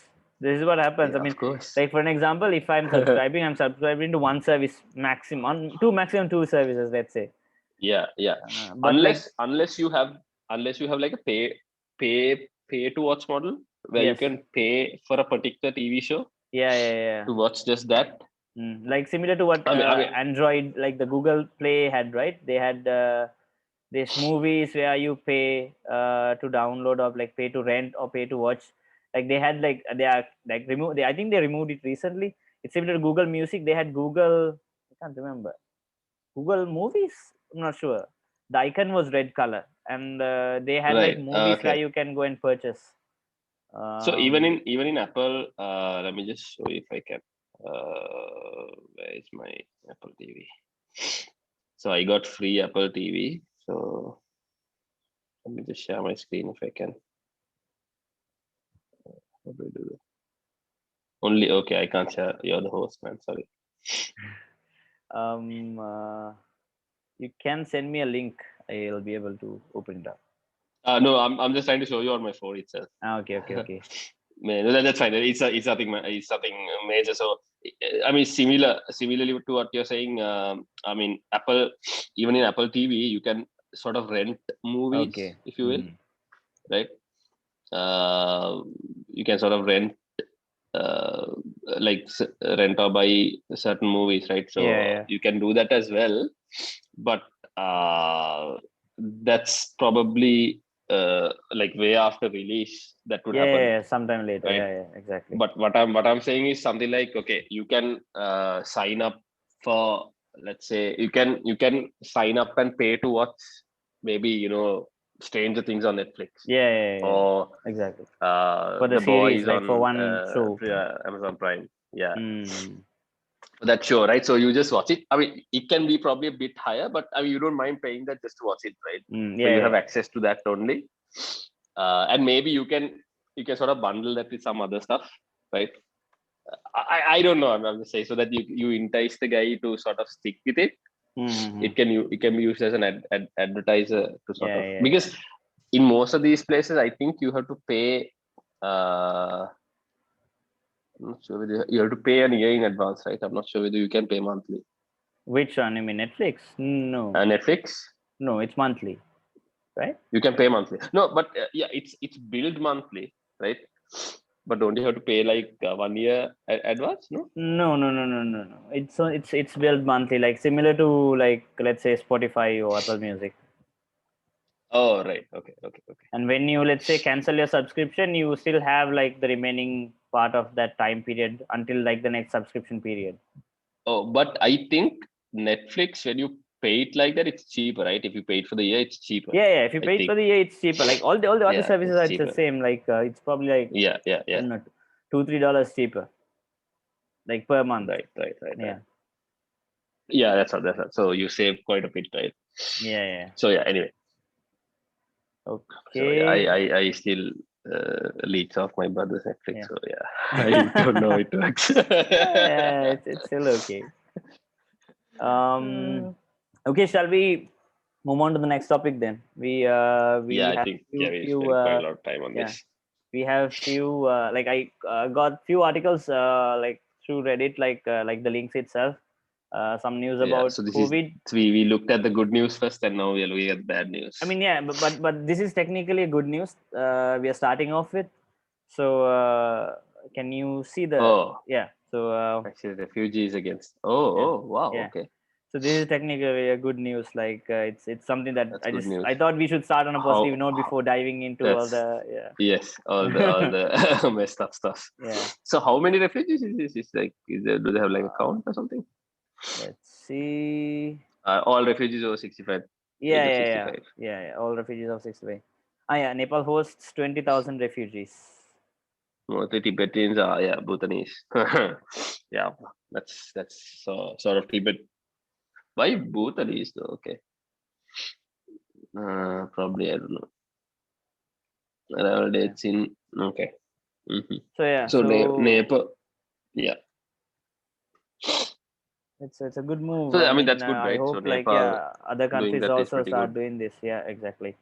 this is what happens. I Yeah, mean, of course. like for an example, if I'm subscribing, I'm subscribing to one service maximum, two services, let's say. Yeah, yeah. But like, Unless you have like a pay to watch model where you yes, can pay for a particular TV show yeah, yeah, yeah. to watch just that. Like similar to what I mean, Android, like the Google Play had, right? They had these movies where you pay to download or like pay to rent or pay to watch. Like they had like they are like remove. I think they removed it recently. It's similar to Google Music. They had Google. I can't remember. Google Movies. I'm not sure. The icon was red color, and they had like right. movies where Okay. you can go and purchase. So Um, even in Apple, let me just show you if I can. Where is my Apple TV? So I got free Apple TV. So let me just share my screen if I can. How do I do that? Only okay. I can't share. You're the host, man. Sorry. um, uh, you can send me a link. I'll be able to open it up. No, I'm just trying to show you on my phone itself. Okay, okay, okay. Man, that's fine. It's nothing major. So I mean, similarly to what you're saying. I mean, Apple, even in Apple TV, you can sort of rent movies, Okay. if you will, Mhm. right? Uh, you can sort of rent, uh, like rent or buy certain movies, right? Yeah, So yeah, you can do that as well, but that's probably like way after release that would yeah, yeah, happen, yeah. Sometime later. right? Yeah, yeah, exactly. But what I'm saying is something like, okay, you can sign up for, let's say, you can sign up and pay to watch maybe, Stranger Things on Netflix, Yeah, yeah, yeah, yeah. or Exactly. For the The series, Boys like for on one show. Amazon Prime. Yeah, Mm. that show, right? So you just watch it. I mean, it can be probably a bit higher, but I mean, you don't mind paying that just to watch it, right? So Yeah, you yeah, have access to that only, and maybe you can sort of bundle that with some other stuff, right? I don't know. I'm just saying so that you entice the guy to sort of stick with it. Mm-hmm. It can be used as an advertiser to sort Yeah, of, yeah, yeah. because in most of these places, I think you have to pay. I'm not sure whether you have to pay an year in advance, right? I'm not sure whether you can pay monthly. Which one? I mean, Netflix? No, Netflix, no, it's monthly, right? you can pay monthly. No, but yeah, it's billed monthly, right? But don't you have to pay like 1 year advance? No. No, no, no, no, no, no. It's billed monthly, like similar to like let's say Spotify or Apple Music. Oh, right. Okay. Okay. Okay. And when you let's say cancel your subscription, you still have like the remaining part of that time period until like the next subscription period. Oh, but I think Netflix, when you pay it like that, it's cheaper, right? If you pay it for the year, it's cheaper. Yeah, yeah. If you I pay it for think. the year, it's cheaper. Like all the other Yeah, services it's are the cheaper. same. Like it's probably like Yeah, yeah, I yeah. don't know, $2-3 cheaper, like per month. Right, right, right, right. Yeah, Yeah, that's all. So you save quite a bit, right? yeah, yeah. So yeah. Anyway, so yeah, Okay. I still leech off my brother's Netflix. Yeah. So yeah, I don't know it works. Yeah, it's still okay. Um. Okay, shall we move on to the next topic then? Yeah, We I have think we few spent quite a lot of time on yeah, this. we have few like I got few articles like through Reddit, like the links itself, some news Yeah, about so this is COVID. we looked at the good news first, and now we are looking at the bad news. I mean, yeah, but this is technically a good news. We are starting off with. So can you see the Oh, yeah? So actually, refugees against. yeah, Oh, wow. yeah. Okay, So this is technically a good news. Like it's something that that's good news. I thought we should start on a positive note How before diving into all that's the yes, all the messed up stuff. yeah. So how many refugees is this? Is like, do they have like a Uh, count or something? let's see. All refugees over 65, age Yeah, of yeah, yeah, 65. yeah, yeah. All refugees of 65. Ah, yeah. Nepal hosts 20,000 refugees. Mostly Tibetans are, yeah, Bhutanese. Yeah, that's so sort of Tibet. Why both are these though? Okay. Probably I don't know. Arrival Yeah. dates in okay. Hmm. So yeah, So so Nepal, yeah. it's a good move. So I I mean mean, that's good, I right? So hope like Nepal yeah, other doing countries that is also pretty start good. doing this. Yeah, exactly.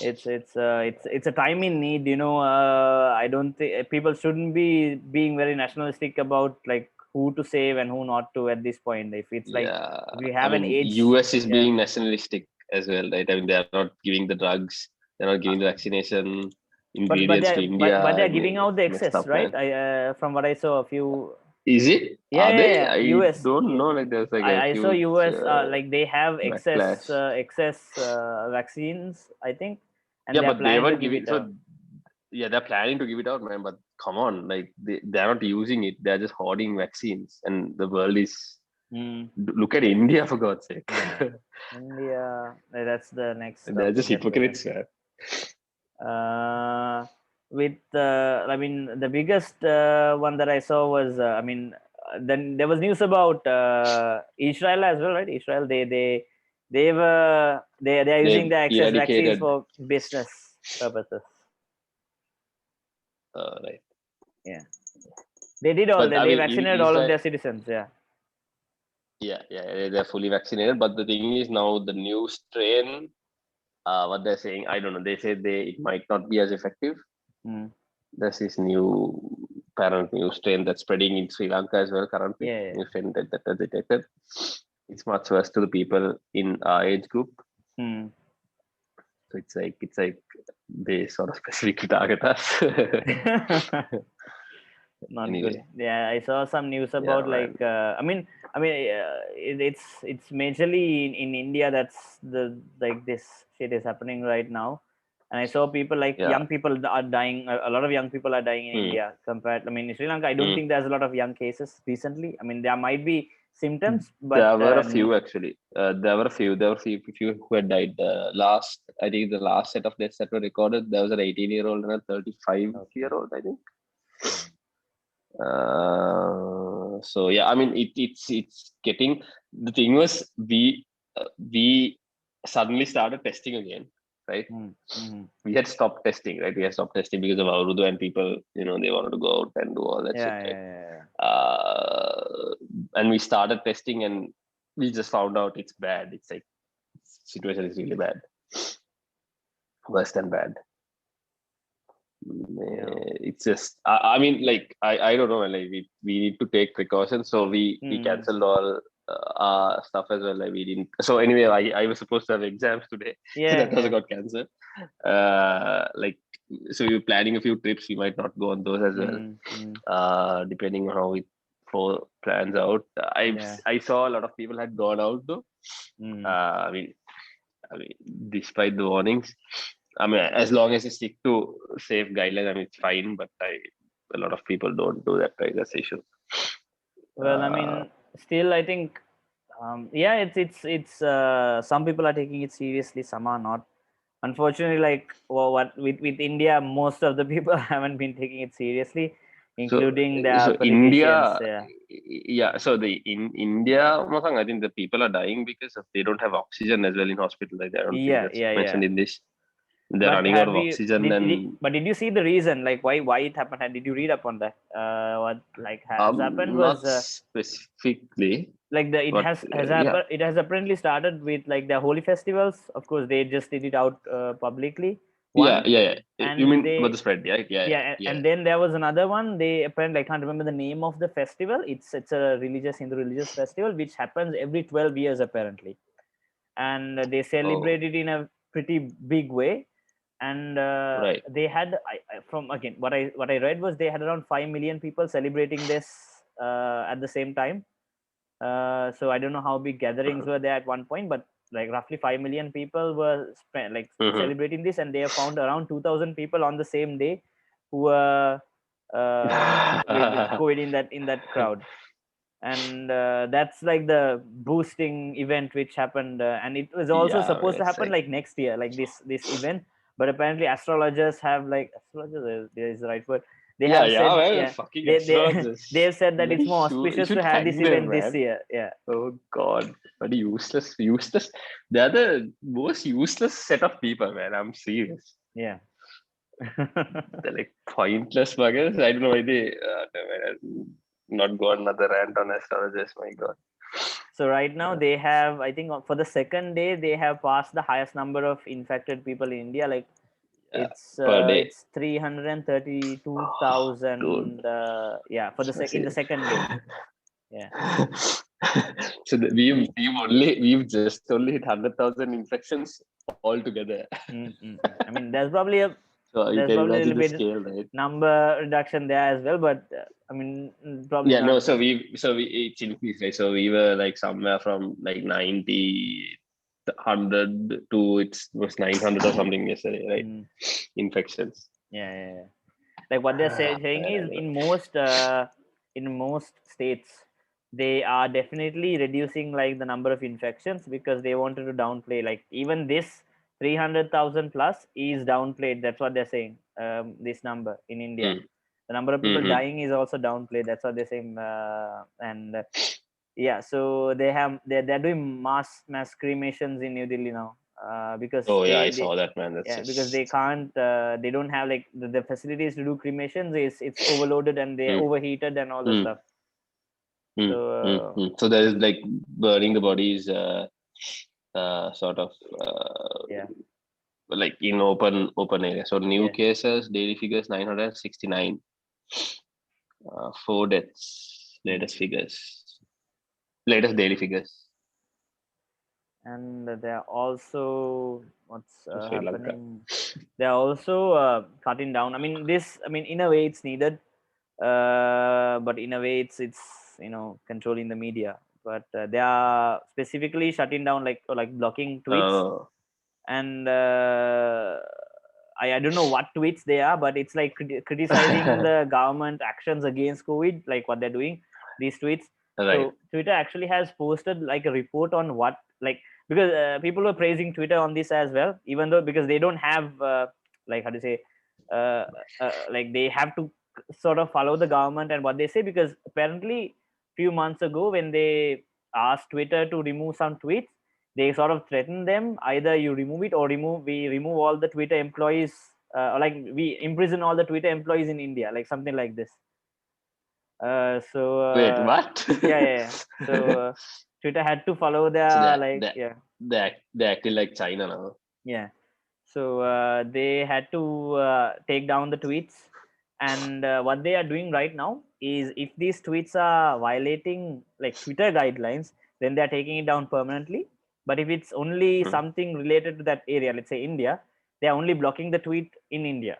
It's a time in need. I don't think people shouldn't be being very nationalistic about like who to save and who not to at this point. If it's like Yeah, if we I have an mean age, US is yeah. being nationalistic as well, right? I mean they are not giving the drugs, they're not giving the vaccination ingredients to India. But I they're mean giving out the messed excess, up, right? man. From what I saw a few. Is it? Yeah, Are yeah, they? yeah. I US. don't know. Like there's like a I saw huge US like they have backlash. excess vaccines, I think, and Yeah, they're but they planning to weren't give giving. it out. So yeah, they're planning to give it out, man. But come on, like they're not using it. They're just hoarding vaccines, and the world is. Mm, Look at India for God's sake. yeah, India. That's the next They're topic just that we're hypocrites, gonna. man. With I mean, the biggest one that I saw was I mean, then there was news about Israel as well, right? Israel, they are using They've the excess vaccines eradicated. for business purposes. Right. Yeah, they did all But that. I They mean, vaccinated all of Israel, their citizens. Yeah. they're fully vaccinated. But the thing is, now the new strain, what they're saying, I don't know. They say it might not be as effective. Mm. There's this apparent new strain that's spreading in Sri Lanka as well currently. Yeah. New strain that are detected. It's much worse to the people in our age group. Mm. So it's like they sort of specifically target us. Not good. Anyway, Yeah, I saw some news yeah, about man. like it's majorly in India that's the like this shit is happening right now, and I saw people like Yeah. young people are dying. A lot of young people are dying in Hmm. India compared. I mean, in Sri Lanka, I don't Hmm. think there's a lot of young cases recently. I mean, there might be symptoms, but There were a few actually. There were a few. There were a few who had died. I think the last set of deaths that were recorded, there was an 18-year-old and a 35 okay. year old, I think. So yeah, I mean, it's getting. The thing was, we suddenly started testing again, right? Mm. Mm-hmm. We had stopped testing, right? We had stopped testing because of Arudu and people, they wanted to go out and do all that shit, Yeah, right? yeah, yeah, yeah. And we started testing, and we just found out it's bad. It's like situation is really bad, worse than bad. Yeah. It's just I mean like I don't know, like we need to take precautions, so we Mm. canceled all our stuff as well. Like we didn't. So anyway, I was supposed to have exams today. Yeah, That also yeah. got cancelled. Like, so we were planning a few trips. We might not go on those as well, Mm. Mm. depending on how it plans out. Yeah. I saw a lot of people had gone out though. Mm. uh, i mean I mean, despite the warnings, I mean, as long as you stick to safe guidelines, I mean, it's fine. But a lot of people don't do that, right? That's the issue. Well, I Uh, mean, still, I think, yeah, it's. Some people are taking it seriously, some are not. Unfortunately, like what with India, most of the people haven't been taking it seriously, so, including the so politicians. India, Yeah, yeah. So in India, Masang, I think the people are dying because they don't have oxygen as well in hospital. Like, I don't think yeah, that's yeah, yeah. mentioned in this. They're But running out have of you oxygen, and but did you see the reason, like why it happened? Did you read up on that? What like has happened was not specifically, like the but yeah, it has apparently started with like the holy festivals. Of course, they just did it out publicly. yeah, One, yeah, yeah. You and mean about the they spread? Yeah, yeah, yeah, yeah. and then there was another one. They apparently, I can't remember the name of the festival. It's a Hindu religious festival which happens every 12 years apparently, and they Oh, celebrate it in a pretty big way. And right. they had from again what I read was they had around 5 million people celebrating this at the same time. So I don't know how big gatherings were there at one point, but like roughly 5 million people were Mm-hmm. celebrating this, and they have found around 2,000 people on the same day who were with COVID in that crowd. And that's like the boosting event which happened, and it was also Yeah, supposed to it's happen like, like next year, like this event. But apparently astrologers have like astrologers, there is the right word. They Yeah, have yeah, said, man, yeah, fucking they astronauts. they've said that it's Bloody more shoot, it auspicious to should have this hang them, event this man. year. Yeah. Oh God, bloody useless, useless. They're the most useless set of people, man. I'm serious. Yeah. They're like pointless buggers. I don't know why they. No, man, I'll not go on another rant on astrologers. My God. So right now they have, I think, for the second day they have passed the highest number of infected people in India. Like Yeah, per day. it's three hundred and thirty two Dude, thousand. Yeah, for it's in the massive. second day. Yeah. So we've just only hit 100,000 infections altogether. I mean, So you there's can probably a imagine little the bit scale, right? number reduction there as well, but I mean, probably Yeah, no. not. So we it's increased, right? So we were like somewhere from like 90, 100 to it was 900 or something yesterday, right? Mm, Infections. yeah. Like what they're saying Man, I is know. in most states they are definitely reducing like the number of infections because they wanted to downplay, like even this 300,000 plus is downplayed. That's what they're saying. This number in India, Mm, the number of people mm-hmm. dying is also downplayed. That's what they're saying. And Yeah, so they're doing mass cremations in New Delhi now, because Oh yeah, I they saw that, man. That's yeah, because they just. can't they don't have like the facilities to do cremations. It's overloaded and they're Mm, overheated and all the mm, stuff. mm, So So there is like burning the bodies, sort of yeah, like in open area. So new yeah. cases, daily figures 969, 4 deaths, Mm. latest daily figures And they're also what's for Sri Lanka. happening, they're also cutting down. I mean in a way it's needed, but in a way it's controlling the media. But they are specifically shutting down, like, or like blocking tweets. Oh, And I don't know what tweets they are, but it's like criticizing the government actions against COVID, like what they're doing, these tweets. right. So Twitter actually has posted like a report on what, like, because people were praising Twitter on this as well, even though because they don't have like, how to say, uh, like they have to sort of follow the government and what they say, because apparently few months ago when they asked Twitter to remove some tweets, they sort of threaten them, either you remove it or we remove all the Twitter employees, like we imprison all the Twitter employees in India, like something like this. So Wait, what? yeah. So Twitter had to follow So their, they like, they yeah. they acting like China now. Yeah. So they had to take down the tweets. And what they are doing right now is, if these tweets are violating like Twitter guidelines, then they are taking it down permanently. But if it's only Hmm. something related to that area, let's say India, they are only blocking the tweet in India,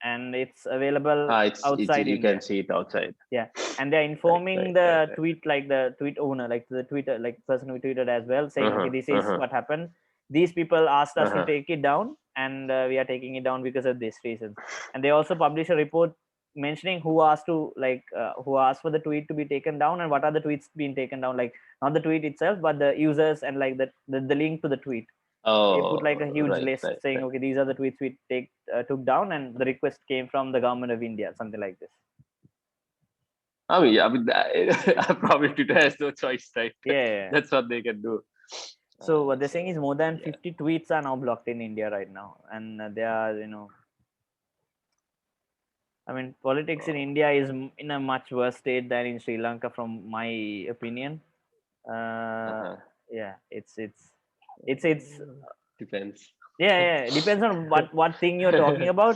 and it's available It's outside you can India. see it outside. Yeah. And they're Right, informing right, right, the right. tweet, like the tweet owner, like the Twitter, like person who tweeted as well, saying, okay, Uh-huh, this is uh-huh, what happened. These people asked us to uh-huh. take it down, and we are taking it down because of this reason. And they also publish a report mentioning who asked to, like, who asked for the tweet to be taken down, and what are the tweets being taken down, like not the tweet itself but the users, and like the link to the tweet. They put like a Oh, huge right, list right, saying, right. okay, these are the tweets we took down, and the request came from the government of India, something like this. I mean, probably Twitter has no choice, right? Yeah. That's what they can do. So what they're saying is So more than yeah. 50 tweets are now blocked in India right now, and they are, I mean, politics in Oh, India is in a much worse state than in Sri Lanka, from my opinion. Uh, uh-huh. yeah, it's Depends. yeah. It depends on what thing you're talking about,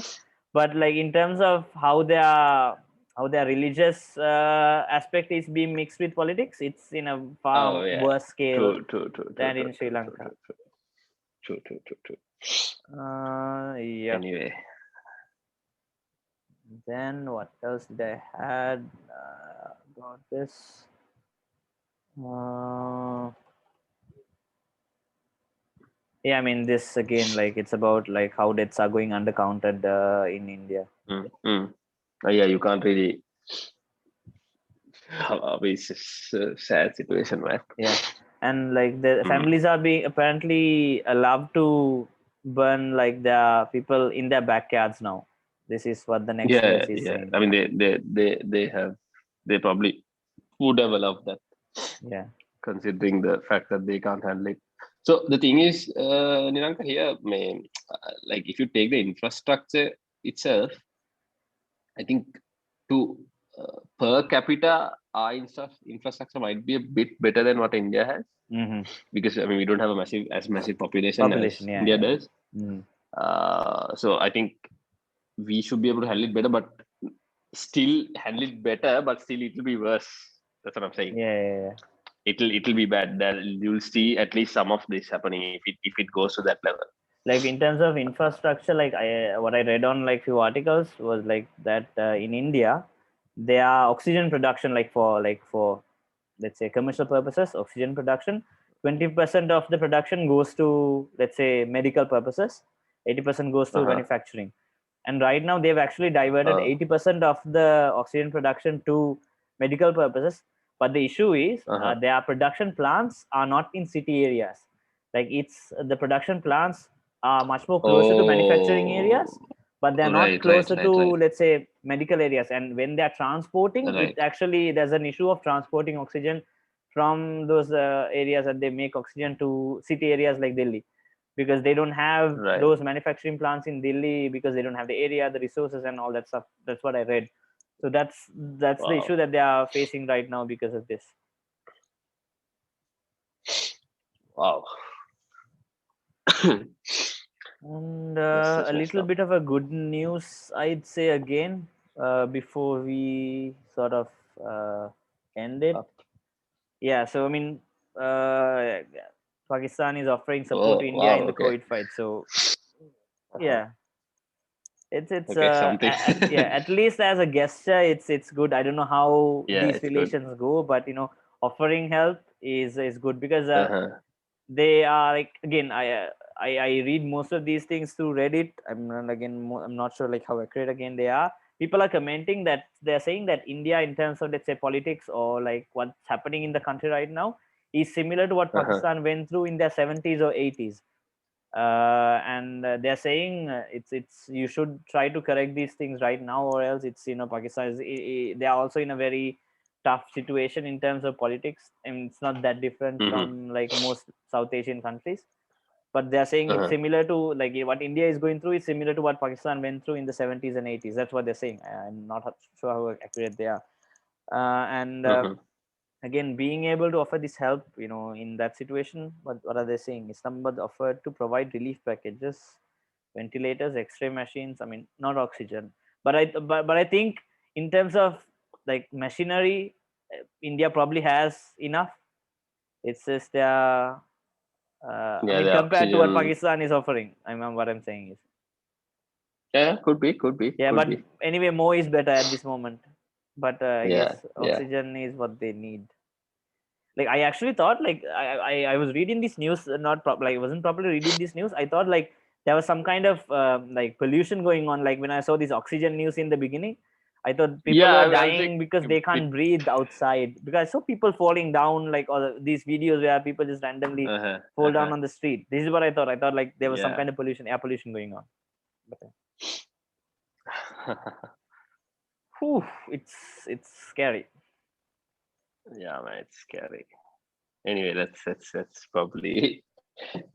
but like in terms of how their religious aspect is being mixed with politics, it's in a Oh far yeah. worse scale True, true, true, true, than true, in Sri true, true, Lanka. true, true, true, true, true, true. Yeah. Anyway, Then what else did I had about this? Uh, yeah, I mean this again, like it's about like how deaths are going undercounted in India. mm. Yeah, you can't really. It's just a sad situation, man. Yeah, and like the Mm. families are being apparently allowed to burn like the people in their backyards now. This is what the next news is yeah. saying. I mean, they probably would have allowed that, Yeah. considering the fact that they can't handle it. So the thing is, Niranka, here, man, like if you take the infrastructure itself, I think to per capita, our infrastructure might be a bit better than what India has, Mm-hmm. because I mean we don't have a massive population as Population. Yeah. India Yeah. does. Mm-hmm. So I think we should be able to handle it better, but still handle it better, but still it will be worse. That's what I'm saying. Yeah. Yeah. Yeah. It'll be bad. That you'll see at least some of this happening if it goes to that level. Like in terms of infrastructure, like what I read on like few articles was like that in India, there are oxygen production like for let's say commercial purposes, oxygen production. 20% of the production goes to, let's say, medical purposes. 80% goes to Uh-huh. manufacturing. And right now they've actually diverted Uh, 80% of the oxygen production to medical purposes. But the issue is uh-huh. their production plants are not in city areas. Like it's the production plants are much more closer to manufacturing Oh, areas, but they're not right, right, closer to, right, right, let's say, medical areas. And when they're transporting it, right, actually there's an issue of transporting oxygen from those areas that they make oxygen to city areas like Delhi, because they don't have right. those manufacturing plants in Delhi, because they don't have the area, the resources, and all that stuff. That's what I read. So that's the issue Wow, that they are facing right now because of this. wow. And That's a messed little up. bit of a good news, I'd say again, before we sort of uh, end it. Up. Yeah, so I mean, uh, Pakistan is offering support Oh, to India wow. in the Okay. COVID fight. So Uh-huh. yeah, it's Okay, something. yeah, at least as a gesture, it's good. I don't know how Yeah, these it's good. relations go, but offering help is good, because Uh-huh. they are like, again, I read most of these things through Reddit. I'm not sure like how accurate again they are. People are commenting that they're saying that India, in terms of, let's say, politics or like what's happening in the country right now, is similar to what Uh-huh. Pakistan went through in their 70s or 80s. And they're saying it's you should try to correct these things right now, or else Pakistan they are also in a very tough situation in terms of politics, and it's not that different Mm-hmm. from like most South Asian countries. But they're saying it's Uh-huh. similar to, like, what India is going through is similar to what Pakistan went through in the 70s and 80s. That's what they're saying. I'm not sure how accurate they are. And Uh-huh. again, being able to offer this help, in that situation, what are they saying? Islamabad offered to provide relief packages, ventilators, X-ray machines. I mean, not oxygen, but I think in terms of like machinery, India probably has enough. It's just I Yeah, mean, the compared to what oxygen. Pakistan is offering, what I'm saying is, Yeah, yeah. could But be. anyway, more is better at this moment. But I guess Yeah, yeah. oxygen is what they need. Like I actually thought, like I was reading this news, like I wasn't properly reading this news. I thought like there was some kind of like pollution going on. Like when I saw this oxygen news in the beginning, I thought people Yeah, were I was like dying because a they bit. can't breathe outside, because I saw people falling down, like, or these videos where people just randomly Uh-huh. fall down Uh-huh. on the street. This is what I thought like there was some Yeah. kind of pollution, air pollution going on. But whew, it's scary. Yeah, man, it's scary. Anyway, that's probably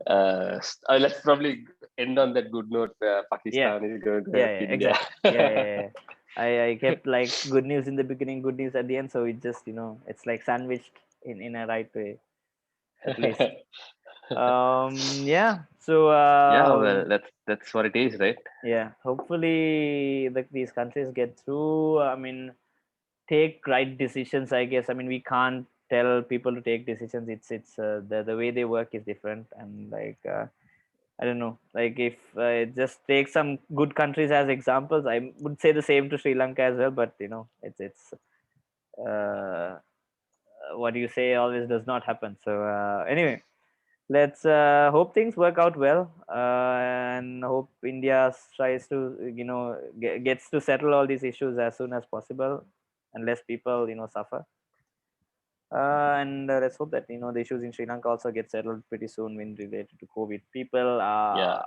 let's probably end on that good note. Yeah, Pakistan is going to yeah, help yeah, India. exactly. Yeah, yeah, yeah. I kept like good news in the beginning, good news at the end, so it just it's like sandwiched in a right way, at least. Yeah. So Yeah, well, that's what it is, right? yeah, hopefully these countries get through. I mean, take right decisions, I guess. I mean, we can't tell people to take decisions. It's the way they work is different, and like I don't know, like if just take some good countries as examples. I would say the same to Sri Lanka as well, but it's uh, what you say always does not happen. So anyway, let's hope things work out well, and hope India tries to gets to settle all these issues as soon as possible, and less people suffer. And let's hope that the issues in Sri Lanka also get settled pretty soon when related to COVID. People, Yeah,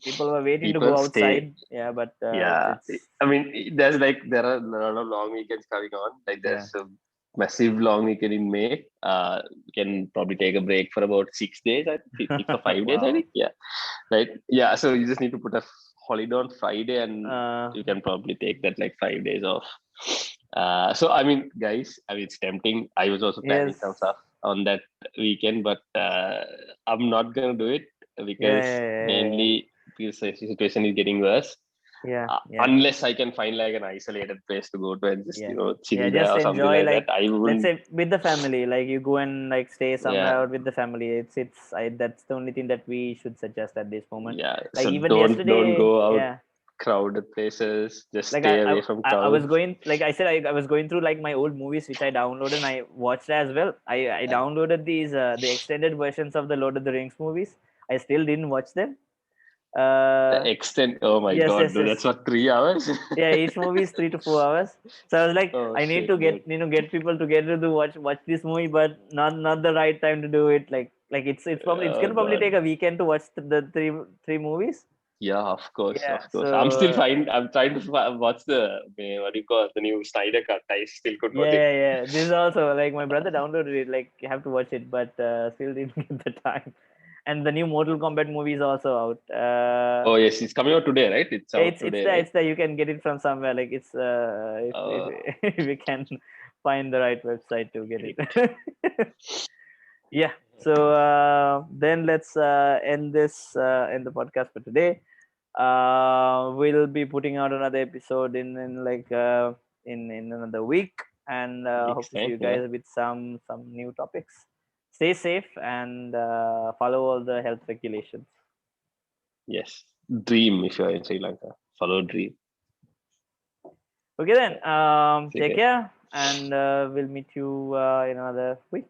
people were waiting to go people stay. outside. Yeah, but Yeah, it's I mean, there are a lot of long weekends coming on. Like yeah. there's a massive long weekend in May. We can probably take a break for about 6 days. 5 days. I Wow. think. Yeah, right. Yeah, so you just need to put a holiday on Friday, and Uh, you can probably take that like 5 days off. So I mean, guys, I mean, it's tempting. I was also planning yes. some stuff on that weekend, but I'm not gonna do it Yeah. because Yeah. mainly because the situation is getting worse. Yeah. Yeah. Unless I can find like an isolated place to go to and just Yeah. chill Yeah. there Just or something enjoy, like that, like, I let's wouldn't. say with the family. Like you go and like stay somewhere Yeah, out with the family. That's the only thing that we should suggest at this moment. yeah. Like So even don't yesterday. go out Yeah. crowded places. Just Like stay away from I was crowds. going, like I said, I was going through like my old movies which I downloaded and I watched as well. I downloaded these the extended versions of the Lord of the Rings movies. I still didn't watch them. The extent. Oh my Yes, god, yes, dude, that's yes. what 3 hours. Yeah, each movie is 3 to 4 hours. So I was like, Oh I need to shit, dude. get people together to watch this movie, but not the right time to do it. Like it's probably it's Oh gonna probably take god. a weekend to watch the three movies. Yeah, of course, Yeah. of course. I'm still So fine. I'm trying to watch the what do you call it, the new Snyder cut. I still could yeah, not. yeah, yeah. This is also like my brother downloaded it. Like you have to watch it, but still didn't get the time. And the new Mortal Kombat movie is also out. Oh yes, it's coming out today, right? It's Yeah, out today, it's right? the you can get it from somewhere. Like it's if Oh, if we can find the right website to get great. it. Yeah. So then let's end the podcast for today. We'll be putting out another episode in like in another week, and hope Weeks to see time, you yeah. guys with some new topics. Stay safe and follow all the health regulations. Yes. Dream if you're in Sri Lanka. Follow dream. Okay then. See you Take guys. care, and we'll meet you in another week.